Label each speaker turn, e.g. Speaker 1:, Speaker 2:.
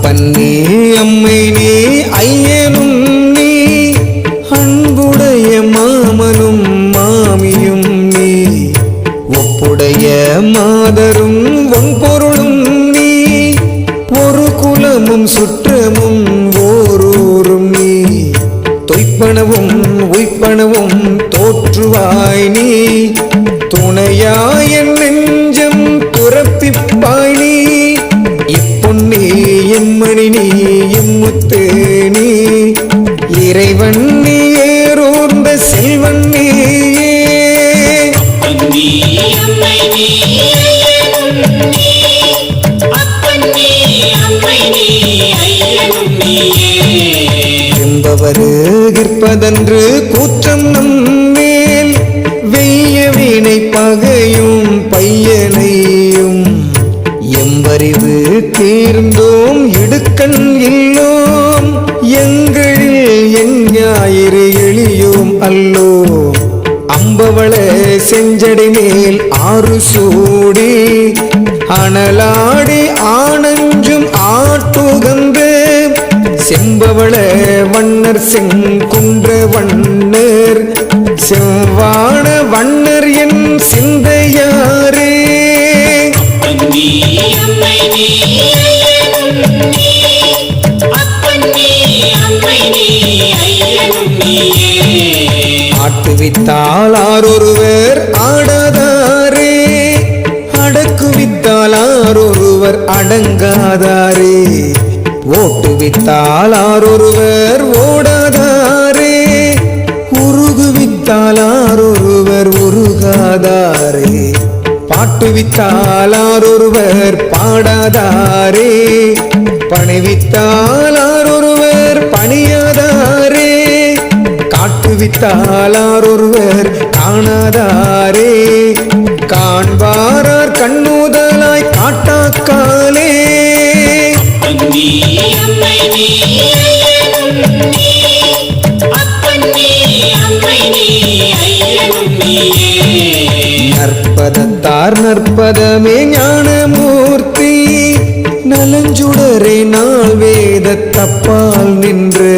Speaker 1: அப்பன் நீ அம்மை நீ ஐயனும் நீ அன்புடைய மாமனும் மாமியும் நீ ஒப்புடைய மாதரும் ஒன்பொருளும் நீ ஒரு குலமும் சுற்றமும் ஓரூரும் நீ தொய்ப்பனவும் உய்ப்பனவும் தோற்றுவாய் நீ துணையாய் என் நெஞ்சம் துறப்பிப்பாய் நீ இப்பொன்னி என் மணி நீ எம்முத்து நீ இறைவன் நீ ஏறோர்ந்த செல்வன் நீயே என்பவரு கிற்பதன்று கூற்றம் நம்மேல் வெய்ய வீணை பகையும் பையனையும் எம்பறிவு தீர்ந்தோம் இடுக்கண் இல்லோம் எங்களில் என் ஞாயிறு எளியோம் அல்லோ அம்பவள செஞ்சடை மேல் ஆறு சூடி அனலாடி ஆனஞ்சும் ஆட்டுகந்து செம்பவள வண்ணர் செங்குன்ற வண்ணர் செவ்வான வண்ணர் என் சிந்தையாரே ஆட்டுவித்தால் ஆரொருவர் ஆடாதாரே அடக்குவித்தால் ஆரொருவர் அடங்காதாரே ஓட்டுவித்தால் ஆரொருவர் ஓடாதாரே உருகுவித்தால் ஆரொருவர் உருகாதாரே பாட்டுவித்தால் ஆரொருவர் பாடாதாரே பணிவித்தால் ஆரொருவர் பணியாதாரே காட்டுவித்தால் ஆரொருவர் காணாதாரே காண்பாரார் கண்ணுதலாய் காட்டாக்காலே நற்பதத்தார் நற்பதமே ஞானமூர்த்தி நலஞ்சுடரை நாள் வேத தப்பால் நின்று